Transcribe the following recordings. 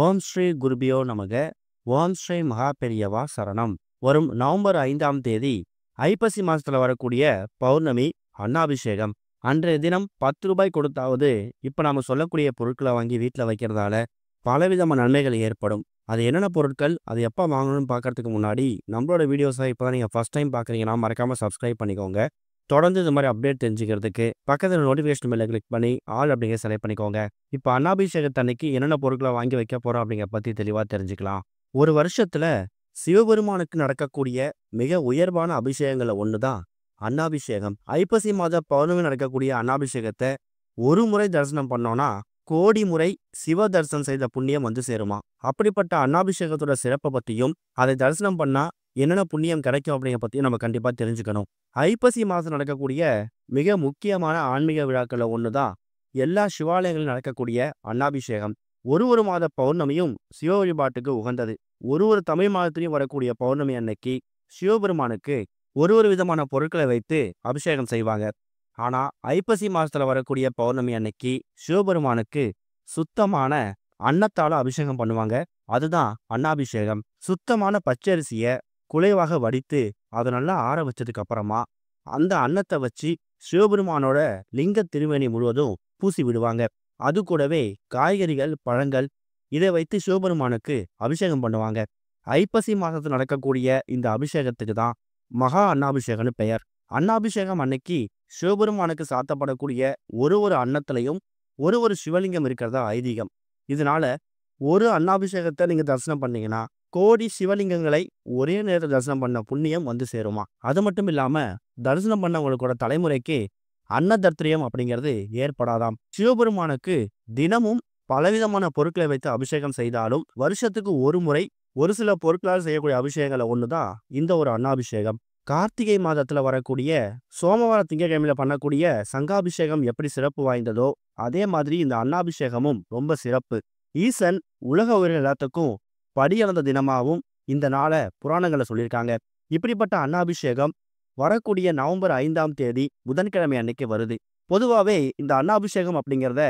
ஓம் ஸ்ரீ குருபியோ நமக. ஓம் ஸ்ரீ மகா பெரியவா சரணம். வரும் நவம்பர் 5ஆம் தேதி ஐப்பசி மாசத்துல வரக்கூடிய பௌர்ணமி அன்னாபிஷேகம். அன்றைய தினம் 10 ரூபாய் கொடுத்தாவது இப்ப நாம சொல்லக்கூடிய பொருட்களை வாங்கி வீட்டில் வைக்கிறதால பலவிதமான நன்மைகள் ஏற்படும். அது என்னென்ன பொருட்கள், அது எப்போ வாங்கணும்னு பார்க்கறதுக்கு முன்னாடி நம்மளோட வீடியோஸை இப்போ தான் நீங்கள் ஃபஸ்ட் டைம் பார்க்குறீங்கன்னா மறக்காமல் சப்ஸ்கிரைப் பண்ணிக்கோங்க. தொடர்ந்து இது மாதிரி அப்டேட் தெரிஞ்சுக்கிறதுக்கு பக்கத்தில் நோட்டிஃபிகேஷன் பெல்லை கிளிக் பண்ணி ஆல் அப்படிங்கிற செலக்ட் பண்ணிக்கோங்க. இப்போ அன்னாபிஷேகத்தன்னைக்கு என்னென்ன பொருட்களை வாங்கி வைக்க போகிறோம் அப்படிங்கிற பற்றி தெளிவாக தெரிஞ்சுக்கலாம். ஒரு வருஷத்தில் சிவபெருமானுக்கு நடக்கக்கூடிய மிக உயர்வான அபிஷேகங்களில் ஒன்று தான் அன்னாபிஷேகம். ஐப்பசி மாத பௌர்ணமி நடக்கக்கூடிய அன்னாபிஷேகத்தை ஒரு முறை தரிசனம் பண்ணோன்னா கோடி முறை சிவ தரிசனம் செய்த புண்ணியம் வந்து சேருமா. அப்படிப்பட்ட அன்னாபிஷேகத்தோட சிறப்பை பற்றியும் அதை தரிசனம் பண்ணா என்னென்ன புண்ணியம் கிடைக்கும் அப்படிங்கிற பற்றியும் நம்ம கண்டிப்பாக தெரிஞ்சுக்கணும். ஐப்பசி மாதம் நடக்கக்கூடிய மிக முக்கியமான ஆன்மீக விழாக்களில் ஒன்று தான் எல்லா சிவாலயங்களிலும் நடக்கக்கூடிய அன்னாபிஷேகம். ஒரு மாத பௌர்ணமியும் சிவ வழிபாட்டுக்கு உகந்தது. ஒரு தமிழ் மாதத்திலையும் வரக்கூடிய பௌர்ணமி அன்னைக்கு சிவபெருமானுக்கு ஒரு விதமான பொருட்களை வைத்து அபிஷேகம் செய்வாங்க. ஆனா ஐப்பசி மாசத்துல வரக்கூடிய பௌர்ணமி அன்னைக்கு சிவபெருமானுக்கு சுத்தமான அன்னத்தால அபிஷேகம் பண்ணுவாங்க. அதுதான் அன்னாபிஷேகம். சுத்தமான பச்சரிசிய குலைவாக வடித்து அதை நல்லா ஆற வச்சதுக்கு அப்புறமா அந்த அன்னத்தை வச்சு சிவபெருமானோட லிங்க திருமேனி முழுவதும் பூசி விடுவாங்க. அது கூடவே காய்கறிகள், பழங்கள் இதை வைத்து சிவபெருமானுக்கு அபிஷேகம் பண்ணுவாங்க. ஐப்பசி மாசத்துல நடக்கக்கூடிய இந்த அபிஷேகத்துக்கு தான் மகா அன்னாபிஷேகம்னு பெயர். அன்னாபிஷேகம் அன்னைக்கு சிவபெருமானுக்கு சாத்தப்படக்கூடிய ஒரு அன்னத்திலையும் ஒரு சிவலிங்கம் இருக்கிறதா ஐதீகம். இதனால ஒரு அன்னாபிஷேகத்தை நீங்க தரிசனம் பண்ணீங்கன்னா கோடி சிவலிங்கங்களை ஒரே நேரத்தில் தரிசனம் பண்ண புண்ணியம் வந்து சேருமா. அது மட்டும் இல்லாம தரிசனம் பண்ணவங்களோட தலைமுறைக்கு அன்னதர்த்திரியம் அப்படிங்கிறது ஏற்படாதாம். சிவபெருமானுக்கு தினமும் பலவிதமான பொருட்களை வைத்து அபிஷேகம் செய்தாலும் வருஷத்துக்கு ஒரு முறை ஒரு சில பொருட்களால் செய்யக்கூடிய அபிஷேகங்களை ஒண்ணுதான் இந்த ஒரு அன்னாபிஷேகம். கார்த்திகை மாதத்துல வரக்கூடிய சோமவார திங்கட்கிழமையில பண்ணக்கூடிய சங்காபிஷேகம் எப்படி சிறப்பு வாய்ந்ததோ அதே மாதிரி இந்த அன்னாபிஷேகமும் ரொம்ப சிறப்பு. ஈசன் உலக உயிர்கள் எல்லாத்துக்கும் படியளந்த தினமாகவும் இந்த நாளை புராணங்களை சொல்லியிருக்காங்க. இப்படிப்பட்ட அன்னாபிஷேகம் வரக்கூடிய நவம்பர் 5ஆம் தேதி புதன்கிழமை அன்னைக்கு வருது. பொதுவாகவே இந்த அன்னாபிஷேகம் அப்படிங்கிறத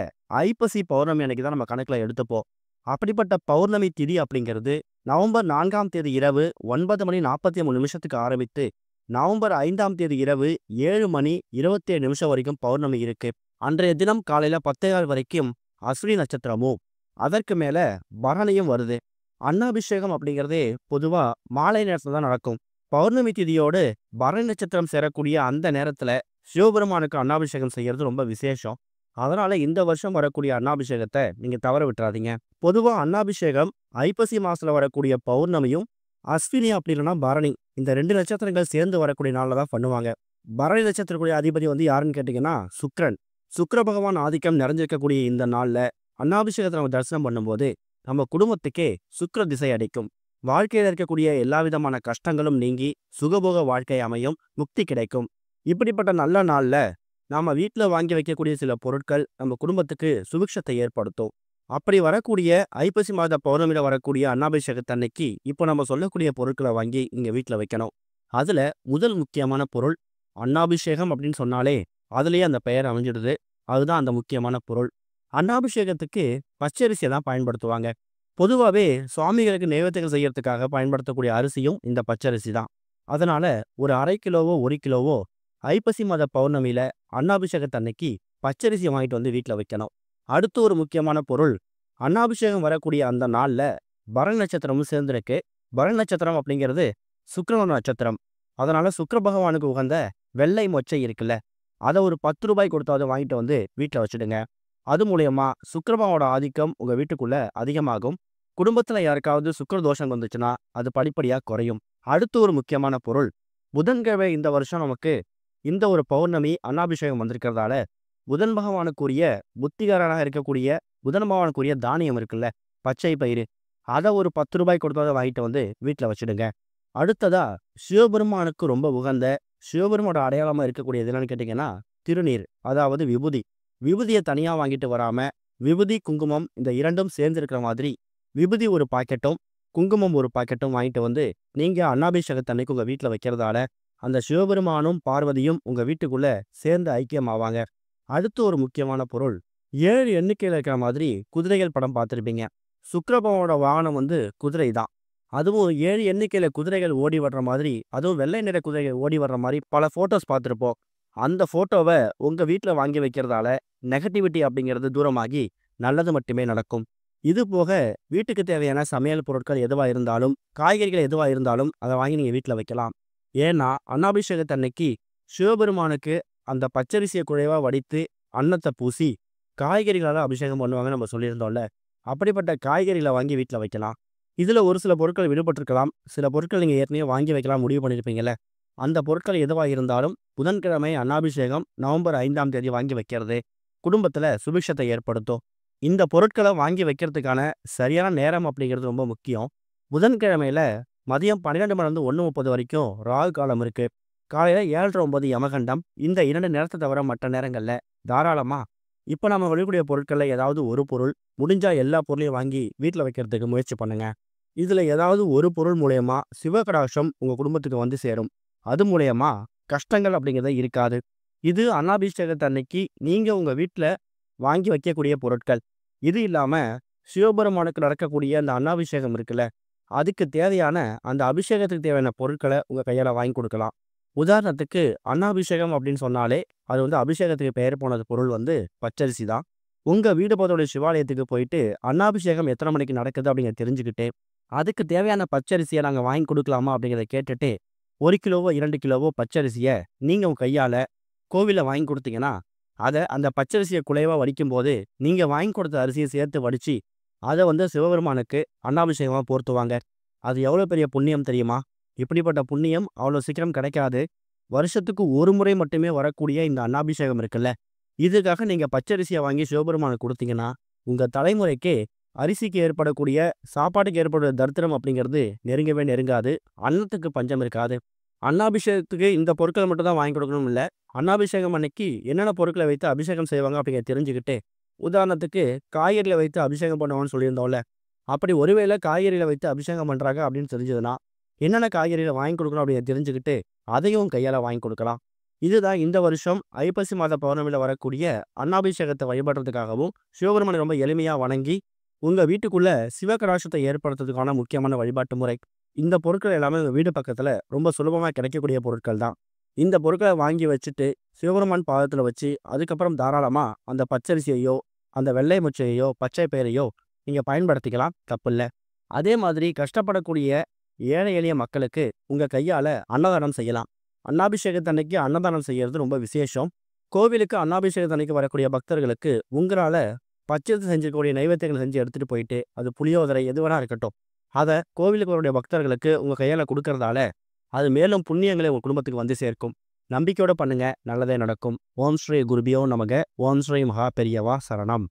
ஐப்பசி பௌர்ணமி அன்னைக்கு தான் நம்ம கணக்குல எடுத்துப்போம். அப்படிப்பட்ட பௌர்ணமி திதி அப்படிங்கிறது நவம்பர் 4ஆம் தேதி இரவு 9:43 ஆரம்பித்து நவம்பர் 5ஆம் தேதி இரவு 7:27 வரைக்கும் பௌர்ணமி இருக்கு. அன்றைய தினம் காலையில 10:15 வரைக்கும் அஸ்வினி நட்சத்திரமும் அதற்கு மேல பரணியும் வருது. அன்னாபிஷேகம் அப்படிங்கிறதே பொதுவா மாலை நேரத்துல தான் நடக்கும். பௌர்ணமி திதியோடு பரணி நட்சத்திரம் சேரக்கூடிய அந்த நேரத்துல சிவபெருமானுக்கு அன்னாபிஷேகம் செய்யறது ரொம்ப விசேஷம். அதனால இந்த வருஷம் வரக்கூடிய அன்னாபிஷேகத்தை நீங்க தவற விட்டுறாதீங்க. பொதுவா அன்னாபிஷேகம் ஐப்பசி மாசத்துல வரக்கூடிய பௌர்ணமியும் அஸ்வினி அப்படி இல்லைன்னா பரணி இந்த 2 நட்சத்திரங்கள் சேர்ந்து வரக்கூடிய நாளில் தான் பண்ணுவாங்க. பரணி நட்சத்திரக்கூடிய அதிபதி வந்து யாருன்னு கேட்டிங்கன்னா சுக்கிரன். சுக்கிர பகவான் ஆதிக்கம் நிறைஞ்சிருக்கக்கூடிய இந்த நாளில் அன்னாபிஷேகத்தை நம்ம தரிசனம் பண்ணும்போது நம்ம குடும்பத்துக்கே சுக்கிர திசை அடிக்கும். வாழ்க்கையில் இருக்கக்கூடிய எல்லா விதமான கஷ்டங்களும் நீங்கி சுகபோக வாழ்க்கை அமையும், முக்தி கிடைக்கும். இப்படிப்பட்ட நல்ல நாளில் நாம் வீட்டில் வாங்கி வைக்கக்கூடிய சில பொருட்கள் நம்ம குடும்பத்துக்கு சுபிக்ஷத்தை ஏற்படுத்தும். அப்படி வரக்கூடிய ஐப்பசி மாத பௌர்ணமியில் வரக்கூடிய அன்னாபிஷேகத்தன்னைக்கு இப்போ நம்ம சொல்லக்கூடிய பொருட்களை வாங்கி இங்கே வீட்டில் வைக்கணும். அதில் முதல் முக்கியமான பொருள் அன்னாபிஷேகம் அப்படின்னு சொன்னாலே அதுலேயே அந்த பெயர் அமைஞ்சிடுது. அதுதான் அந்த முக்கியமான பொருள். அன்னாபிஷேகத்துக்கு பச்சரிசியை தான் பயன்படுத்துவாங்க. பொதுவாகவே சுவாமிகளுக்கு நைவேத்தியங்கள் செய்யறதுக்காக பயன்படுத்தக்கூடிய அரிசியும் இந்த பச்சரிசி தான். அதனால ஒரு 1/2 கிலோவோ 1 கிலோவோ ஐப்பசி மாத பௌர்ணமியில அன்னாபிஷேகத்தன்னைக்கு பச்சரிசியை வாங்கிட்டு வந்து வீட்டில் வைக்கணும். அடுத்து ஒரு முக்கியமான பொருள், அன்னாபிஷேகம் வரக்கூடிய அந்த நாளில் பரணி நட்சத்திரமும் சேர்ந்திருக்கு. பரணி நட்சத்திரம் அப்படிங்கிறது சுக்கிரனோட நட்சத்திரம். அதனால சுக்கிர பகவானுக்கு உகந்த வெள்ளை மொச்சை இருக்குல்ல, அதை ஒரு 10 ரூபாய் கொடுத்தாவது வாங்கிட்டு வந்து வீட்டில் வச்சுடுங்க. அது மூலயமா சுக்கிரபாவோட ஆதிக்கம் உங்கள் வீட்டுக்குள்ள அதிகமாகும். குடும்பத்தில் யாருக்காவது சுக்கிர தோஷம் வந்துச்சுன்னா அது படிப்படியாக குறையும். அடுத்து ஒரு முக்கியமான பொருள், புதன்கிழமை இந்த வருஷம் நமக்கு இந்த ஒரு பௌர்ணமி அன்னாபிஷேகம் வந்திருக்கிறதால புதன் பகவானுக்குரிய புத்திகாரனாக இருக்கக்கூடிய புதன் பகவானுக்குரிய தானியம் இருக்குல்ல, பச்சை பயிறு, அதை ஒரு 10 ரூபாய் கொடுத்தாவது வாங்கிட்டு வந்து வீட்டில் வச்சுடுங்க. அடுத்ததா சிவபெருமானுக்கு ரொம்ப உகந்த சிவபெருமானோட அடையாளமாக இருக்கக்கூடியது என்னன்னு கேட்டிங்கன்னா திருநீர், அதாவது விபூதி. விபூதியை தனியாக வாங்கிட்டு வராமல் விபூதி குங்குமம் இந்த இரண்டும் சேர்ந்துருக்கிற மாதிரி விபூதி ஒரு பாக்கெட்டும் குங்குமம் ஒரு பாக்கெட்டும் வாங்கிட்டு வந்து நீங்கள் அன்னாபிஷேகத்தன்னைக்கு உங்கள் வீட்டில் வைக்கிறதால அந்த சிவபெருமானும் பார்வதியும் உங்கள் வீட்டுக்குள்ளே சேர்ந்து ஐக்கியமாவாங்க. அடுத்து ஒரு முக்கியமான பொருள், 7 எண்ணிக்கையில் இருக்கிற மாதிரி குதிரைகள் படம் பார்த்துருப்பீங்க. சுக்கிரபகவானோட வாகனம் வந்து குதிரை தான். அதுவும் 7 எண்ணிக்கையில குதிரைகள் ஓடி வர்ற மாதிரி, அதுவும் வெள்ளை நிற குதிரைகள் ஓடி வர்ற மாரி பல ஃபோட்டோஸ் பார்த்திருப்போம். அந்த ஃபோட்டோவ உங்க வீட்ல வாங்கி வைக்கிறதால, நெகட்டிவிட்டி அப்படிங்கிறது தூரமாகி, நல்லது மட்டுமே நடக்கும். இது போக வீட்டுக்கு தேவையான சமையல் பொருட்கள் எதுவா இருந்தாலும், காய்கறிகள் எதுவா இருந்தாலும், அத வாங்கி நீங்க வீட்ல வைக்கலாம். ஏன்னா, அன்னாபிஷேகத்தன்னைக்கு சிவபெருமானுக்கு அந்த பச்சரிசிய குழைவா வடித்து, அன்னத்த பூசி, காய்கறிகளால அபிஷேகம் பண்ணுவாங்கன்னு நம்ம சொல்லியிருந்தோம்ல. அப்படிப்பட்ட காய்கறிகள வாங்கி வீட்ல வைக்கலாம். இதுல ஒரு சில பொருட்கள் விடுபட்டிருக்கலாம். சில பொருட்கள் நீங்க ஏற்கனவே வாங்கி வைக்கலாம் முடிவு பண்ணியிருப்பீங்கல்ல. அந்த பொருட்கள் எதுவா இருந்தாலும், புதன்கிழமை அன்னாபிஷேகம் நவம்பர் 5ஆம் தேதி வாங்கி வைக்கிறது, குடும்பத்துல சுபிக்ஷத்தை ஏற்படுத்தும். இந்த பொருட்கள வாங்கி வைக்கிறதுக்கான சரியான நேரம் அப்படிங்கிறது ரொம்ப முக்கியம். புதன்கிழமையில மதியம் 12 மணிலேருந்து 1:30 வரைக்கும் ராகு காலம் இருக்கு. காலையில 7:30 யமகண்டம். இந்த 2 நேரத்த தவிர மற்ற நேரங்கள்ல தாராளமா இப்ப நம்ம வெளியக்கூடிய பொருட்கள்ல ஏதாவது ஒரு பொருள், முடிஞ்சா எல்லா பொருளையும் வாங்கி வீட்ல வைக்கிறதுக்கு முயற்சி பண்ணுங்க. இதுல ஏதாவது ஒரு பொருள் மூலியமா சிவகடாட்சம் உங்க குடும்பத்துக்கு வந்து சேரும். அது மூலியமா கஷ்டங்கள் அப்படிங்கிறதே இருக்காது. இது அன்னாபிஷேகத்தன்னைக்கு நீங்க உங்க வீட்ல வாங்கி வைக்கக்கூடிய பொருட்கள். இது இல்லாம சிவபெருமானுக்கு நடக்கக்கூடிய அந்த அன்னாபிஷேகம் இருக்குல்ல, அதுக்கு தேவையான அந்த அபிஷேகத்துக்கு தேவையான பொருட்கள உங்க கையால வாங்கி குடுக்கலாம். உதாரணத்துக்கு அன்னாபிஷேகம் அப்படின்னு சொன்னாலே, அது வந்து அபிஷேகத்துக்கு பெயர் போனது பொருள் வந்து பச்சரிசி தான். உங்க வீடு பக்கத்துல சிவாலயத்துக்கு போயிட்டு, அன்னாபிஷேகம் எத்தனை மணிக்கு நடக்குது அப்படிங்கிறத தெரிஞ்சுக்கிட்டு, அதுக்கு தேவையான பச்சரிசிய நாங்க வாங்கி குடுக்கலாமா அப்படிங்கிறத கேட்டுட்டு, 1 கிலோவோ, 2 கிலோவோ பச்சரிசிய நீங்க உங்க கையால கோவில்ல வாங்கி குடுத்தீங்கன்னா, அத அந்த பச்சரிசிய குழைவா வடிக்கும்போது, நீங்க வாங்கி கொடுத்த அரிசிய சேர்த்து வடிச்சு, அத வந்து சிவபெருமானுக்கு அன்னாபிஷேகமா போர்த்துவாங்க. அது எவ்வளோ பெரிய புண்ணியம் தெரியுமா? இப்படிப்பட்ட புண்ணியம் அவ்வளோ சீக்கிரம் கிடைக்காது. வருஷத்துக்கு ஒரு முறை மட்டுமே வரக்கூடிய இந்த அன்னாபிஷேகம் இருக்குல்ல, இதுக்காக நீங்க பச்சரிசிய வாங்கி சிவபெருமானுக்கு குடுத்தீங்கன்னா, உங்க தலைமுறைக்கே அரிசிக்கு ஏற்படக்கூடிய, சாப்பாட்டுக்கு ஏற்படுற தரித்திரம் அப்படிங்கிறது நெருங்கவே நெருங்காது. அன்னத்துக்கு பஞ்சம் இருக்காது. அன்னாபிஷேகத்துக்கு இந்த பொருட்கள மட்டும் தான் வாங்கி கொடுக்கணும்னு இல்ல. அன்னாபிஷேகம் அன்னைக்கு என்னென்ன பொருட்கள வைத்து அபிஷேகம் செய்வாங்க அப்படிங்கிறத தெரிஞ்சுக்கிட்டு, உதாரணத்துக்கு காய்கறிகள வைத்து அபிஷேகம் பண்ணுவாங்கன்னு சொல்லியிருந்தோம்ல. அப்படி ஒருவேளை காய்கறிகள வைத்து அபிஷேகம் பண்றாங்க அப்படின்னு தெரிஞ்சதுன்னா, என்னென்ன காய்கறிகள வாங்கி கொடுக்கணும் அப்படிங்கிறத தெரிஞ்சுக்கிட்டு, அதையும் கையால வாங்கி கொடுக்கலாம். இதுதான் இந்த வருஷம் ஐப்பசி மாத பௌர்ணமியில வரக்கூடிய அன்னாபிஷேகத்த வழிபடுறதுக்காகவும், சிவபெருமானை ரொம்ப எளிமையா வணங்கி, உங்க வீட்டுக்குள்ள சிவகடாட்சத்தை ஏற்படுத்துறதுக்கான முக்கியமான வழிபாட்டு முறை. இந்த பொருட்கள் எல்லாமே உங்க வீடு பக்கத்துல ரொம்ப சுலபமா கிடைக்கக்கூடிய பொருட்கள் தான். இந்த பொருட்கள வாங்கி வச்சுட்டு, சிவபெருமான் பாதத்துல வச்சு, அதுக்கப்புறம் தாராளமா அந்த பச்சரிசியையோ, அந்த வெள்ளை மொச்சையையோ, பச்சை பயிரையோ நீங்க பயன்படுத்திக்கலாம். தப்பில்ல. அதே மாதிரி கஷ்டப்படக்கூடிய ஏழை எளிய மக்களுக்கு உங்க கையால அன்னதானம் செய்யலாம். அன்னாபிஷேகத்தன்னைக்கு அன்னதானம் செய்யறது ரொம்ப விசேஷம். கோவிலுக்கு அன்னாபிஷேகத்தன்னைக்கு வரக்கூடிய பக்தர்களுக்கு உங்களால பச்சரிசி செஞ்சிருக்கக்கூடிய நைவேத்தியங்கள செஞ்சு எடுத்துட்டு போயிட்டு, அது புளியோதரை எது வேணா இருக்கட்டும். அத கோவிலுக்கு வரக்கூடிய பக்தர்களுக்கு உங்க கையால குடுக்கறதால, அது மேலும் புண்ணியங்களை உங்க குடும்பத்துக்கு வந்து சேர்க்கும். நம்பிக்கையோட பண்ணுங்க. நல்லதே நடக்கும். ஓம் ஸ்ரீ குருபியோ நமக. ஓம் ஸ்ரீ மகா பெரியவா சரணம்.